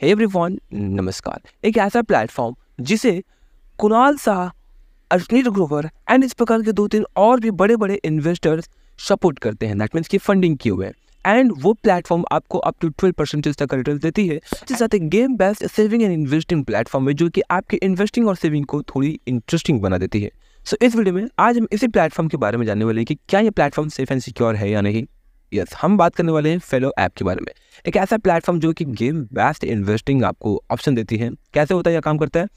Hey everyone, नमस्कार। एक ऐसा प्लेटफॉर्म जिसे कुणाल शाह, अश्नीर ग्रोवर एंड इस प्रकार के 2-3 और भी बड़े बड़े इन्वेस्टर्स सपोर्ट करते हैं, दैट मीन्स की फंडिंग किए हुए हैं। एंड वो प्लेटफॉर्म आपको अप टू 12% तक रिटर्न देती है। इसके साथ एक game based saving and investing platform है जो कि आपके इन्वेस्टिंग और सेविंग को थोड़ी इंटरेस्टिंग बना देती है। सो इस वीडियो में आज हम इसी प्लेटफॉर्म के बारे में जानने वाले हैं कि क्या ये प्लेटफॉर्म सेफ एंड सिक्योर है या नहीं। यस, हम बात करने वाले हैं फेलो ऐप के बारे में। एक ऐसा प्लेटफॉर्म जो कि गेम बेस्ड इन्वेस्टिंग आपको ऑप्शन देती है। कैसे होता है, यह काम करता है,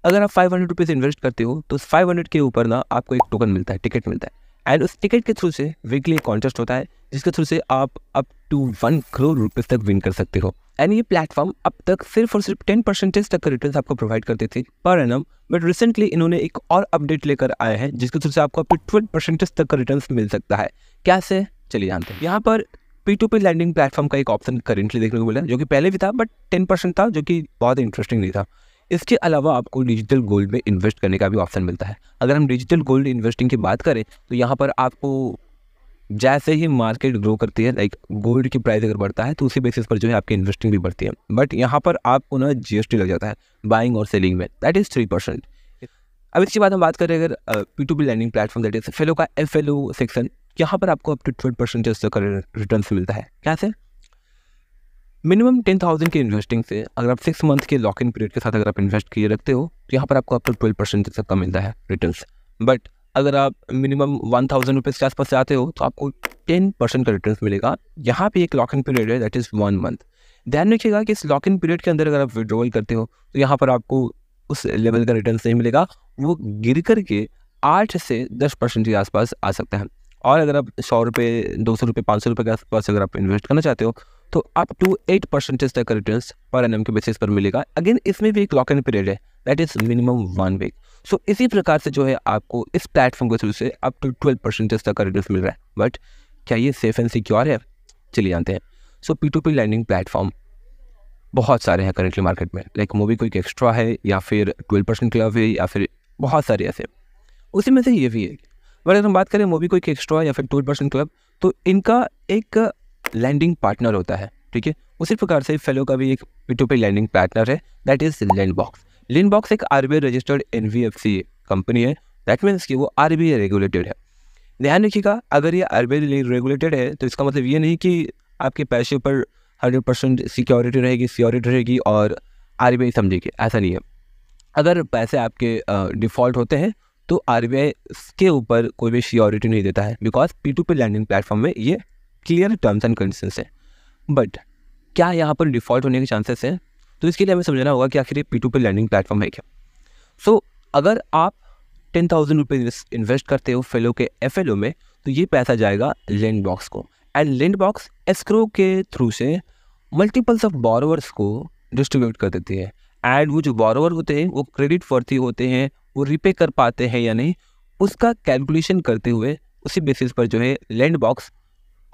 अगर आप 500 रुपीज़ इन्वेस्ट करते हो तो 500 के ऊपर ना आपको एक टोकन मिलता है, टिकट मिलता है। एंड उस टिकट के थ्रू से वीकली एक कॉन्टेस्ट होता है जिसके थ्रू से आप अप टू 1 करोड़ रुपये तक विन कर सकते हो। एंड ये प्लेटफॉर्म अब तक सिर्फ और सिर्फ 10% तक का रिटर्न आपको प्रोवाइड करते थे पर एनम, बट रिसेंटली इन्होंने एक और अपडेट लेकर आए हैं जिसके थ्रू से आपको अप टू 12% तक का रिटर्न मिल सकता है। कैसे, चलिए जानते हैं। यहाँ पर P2P लैंडिंग प्लेटफॉर्म का एक ऑप्शन करेंटली देखने को मिला जो कि पहले भी था बट 10% था, जो कि बहुत इंटरेस्टिंग नहीं था। इसके अलावा आपको डिजिटल गोल्ड में इन्वेस्ट करने का भी ऑप्शन मिलता है। अगर हम डिजिटल गोल्ड इन्वेस्टिंग की बात करें तो यहाँ पर आपको जैसे ही मार्केट ग्रो करती है, लाइक गोल्ड की प्राइस अगर बढ़ता है तो उसी बेसिस पर जो है आपकी इन्वेस्टिंग भी बढ़ती है। बट यहाँ पर आपको ना GST लग जाता है बाइंग और सेलिंग में, दैट इज़ 3%। अब इसके बाद हम बात करें अगर P2P lending platform that is फेलो का FLO सेक्शन, यहाँ पर आपको अप टू 12% तक रिटर्न मिलता है। कैसे, मिनिमम 10,000 के इन्वेस्टिंग से अगर आप 6 मंथ के लॉक इन पीरियड के साथ अगर आप इन्वेस्ट किए रखते हो तो यहाँ पर आपको अप टू 12% तक का मिलता है रिटर्न्स। बट अगर आप मिनिमम 1,000 रुपीज़ के आसपास जाते हो तो आपको 10% का रिटर्न मिलेगा। यहाँ पे एक लॉक इन पीरियड है दैट इज़ 1 मंथ। ध्यान रखिएगा कि इस लॉक इन पीरियड के अंदर अगर आप विड्रॉल करते हो तो यहाँ पर आपको उस लेवल का रिटर्न नहीं मिलेगा, वो गिर करके 8 से 10% के आसपास आ सकता है। और अगर आप 100 रुपये, 200 रुपये, 500 रुपये के आसपास अगर आप इन्वेस्ट करना चाहते हो तो अप टू 8% तक का रिटर्न पर एनम के बेसिस पर मिलेगा। अगेन इसमें भी एक लॉक इन पीरियड है दैट इज़ मिनिमम 1 वीक। सो इसी प्रकार से जो है आपको इस प्लेटफॉर्म के थ्रू से अप टू 12% तक का रिटर्न मिल रहा है। बट क्या ये सेफ एंड सिक्योर है, चलिए जानते हैं। सो P2P लैंडिंग प्लेटफॉर्म बहुत सारे हैं करेंटली मार्केट में, लाइक मोबीक्विक एक्स्ट्रा है या फिर 12% क्लब है या फिर बहुत सारे ऐसे, उसी में से ये भी है। बट अगर हम बात करें मोबीक्विक एक्स्ट्रा या फिर 12% क्लब तो इनका एक लैंडिंग पार्टनर होता है, ठीक है। उसी प्रकार से फेलो का भी एक P2P लैंडिंग पार्टनर है दैट इज़ लैंडबॉक्स। लैंडबॉक्स एक RBI रजिस्टर्ड NBFC कंपनी है, दैट मीन्स कि वो RBI रेगुलेटेड है। ध्यान रखिएगा, अगर ये RBI रेगुलेटेड है तो इसका मतलब ये नहीं कि आपके पैसे पर 100% सिक्योरिटी रहेगी और RBI समझेगी, ऐसा नहीं है। अगर पैसे आपके डिफ़ॉल्ट होते हैं तो RBI के ऊपर कोई भी सिक्योरिटी नहीं देता है, बिकॉज P2P लैंडिंग प्लेटफॉर्म में ये क्लियर टर्म्स एंड कंडीशंस है। बट क्या यहाँ पर डिफ़ॉल्ट होने के चांसेस हैं, तो इसके लिए हमें समझना होगा कि आखिर ये P2P लैंडिंग प्लेटफॉर्म है क्या। सो अगर आप 10,000 रुपये इन्वेस्ट करते हो फेलो के FLO में तो ये पैसा जाएगा लैंडबॉक्स को। एंड लैंडबॉक्स एस्क्रो के थ्रू से मल्टीपल्स ऑफ बोरोवर्स को डिस्ट्रीब्यूट कर देती है। एंड वो जो बोरोवर होते हैं वो क्रेडिट वर्थी होते हैं, वो रिपे कर पाते हैं या नहीं, उसका कैलकुलेशन करते हुए उसी बेसिस पर जो है लैंडबॉक्स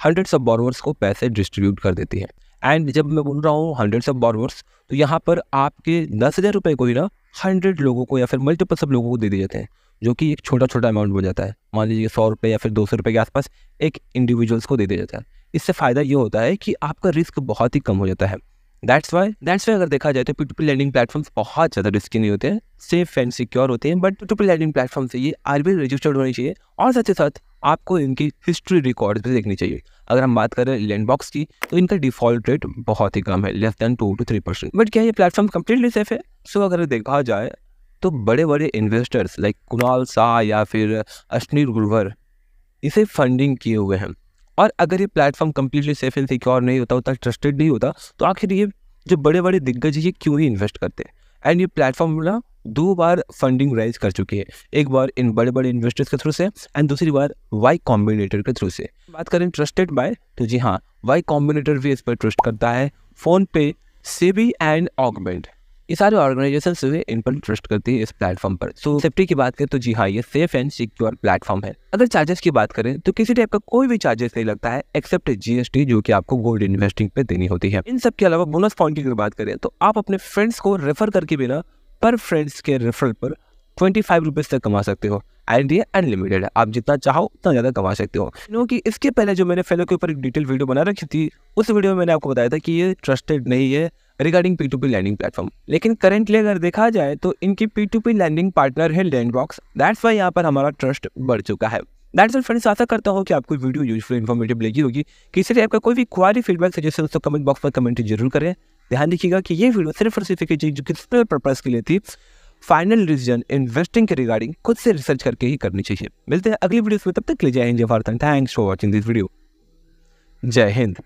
हंड्रेड्स ऑफ बोरोवर्स को पैसे डिस्ट्रीब्यूट कर देती है। एंड जब मैं बोल रहा हूँ हंड्रेड्स ऑफ बोरोवर्स तो यहाँ पर आपके 10,000 रुपये को ही ना 100 लोगों को या फिर मल्टीपल्स ऑफ लोगों को दे दिए जाते हैं, जो कि एक छोटा छोटा अमाउंट हो जाता है। मान लीजिए 100 रुपये या फिर 200 रुपये के आसपास एक इंडिविजुअल्स को दे दिया जाता है। इससे फ़ायदा ये होता है कि आपका रिस्क बहुत ही कम हो जाता है। दैट्स वाई अगर देखा जाए तो P2P लैंडिंग प्लेटफॉर्म्स बहुत ज़्यादा रिस्की नहीं होते हैं, सेफ एंड सिक्योर होते हैं। बट P2P लैंडिंग प्लेटफॉर्म से ये RBI रजिस्टर्ड होनी चाहिए और साथ ही साथ आपको इनकी हिस्ट्री रिकॉर्ड भी देखनी चाहिए। अगर हम बात करें लैंडबॉक्स की तो इनका डिफ़ॉल्ट रेट बहुत ही कम है, लेस दैन 2 to 3%। बट क्या ये प्लेटफॉर्म कम्प्लीटली सेफ है? सो अगर देखा जाए तो बड़े बड़े इन्वेस्टर्स लाइक कुणाल शाह या फिर अश्नीर ग्रोवर इसे फंडिंग किए हुए हैं। और अगर ये platform completely safe and secure नहीं होता, उतना ट्रस्टेड नहीं होता, तो आखिर ये जो बड़े बड़े दिग्गज ये क्यों ही इन्वेस्ट करते हैं। एंड ये प्लेटफॉर्म ना 2 बार फंडिंग राइज कर चुकी है, एक बार इन बड़े बड़े इन्वेस्टर्स के थ्रू से एंड दूसरी बार वाई कॉम्बिनेटर के थ्रू से। बात करें ट्रस्टेड बाय तो जी हाँ, वाई कॉम्बिनेटर भी इस पर ट्रस्ट करता है, फ़ोनपे, सेबी एंड ऑगमेंट, ये सारे ऑर्गेनाइजेशन से इन पर ट्रस्ट करती है इस प्लेटफॉर्म पर। सो सेफ्टी की बात करें तो जी हाँ, ये सेफ एंड सिक्योर प्लेटफॉर्म है। अगर चार्जेस की बात करें तो किसी टाइप का कोई भी चार्जेस नहीं लगता है एक्सेप्ट GST जो कि आपको गोल्ड इन्वेस्टिंग पे देनी होती है। इन सब के अलावा बोनस पॉइंट की अगर बात करें तो आप अपने फ्रेंड्स को रेफर करके भी ना पर फ्रेंड्स के रेफरल पर 25 रुपीज़ तक कमा सकते हो। एंड ये अनलिमिटेड है, आप जितना चाहो उतना ज़्यादा कमा सकते हो। क्योंकि इसके पहले जो मैंने फेलो के ऊपर एक डिटेल वीडियो बना रखी थी, उस वीडियो में मैंने आपको बताया था कि ये ट्रस्टेड नहीं है, रिगार्डिंग P2P लैंडिंग प्लेटफॉर्म। लेकिन करेंटली अगर देखा जाए तो इनकी P2P लैंडिंग पार्टनर है लैंडबॉक्स। दैट्स वाई यहाँ पर हमारा ट्रस्ट बढ़ चुका है। दैट्स ऑल फ्रेंड्स, आशा करता हूँ कि आपको वीडियो यूजफुल इन्फॉर्मेटिव लगी होगी। किसी टाइप का कोई भी क्वारी फीडबैक सजेशन तो कमेंट बॉक्स में कमेंट जरूर करें। ध्यान रखिएगा कि ये वीडियो सिर्फ और सिर्फ एक एजुकेशनल पर्पस के लिए थी। फाइनल डिसीजन इन्वेस्टिंग के रिगार्डिंग खुद से रिसर्च करके ही करनी चाहिए। मिलते हैं अगली वीडियो में, तब तक के लिए जय हिंद, जय Bharat, thanks for watching this video. जय हिंद।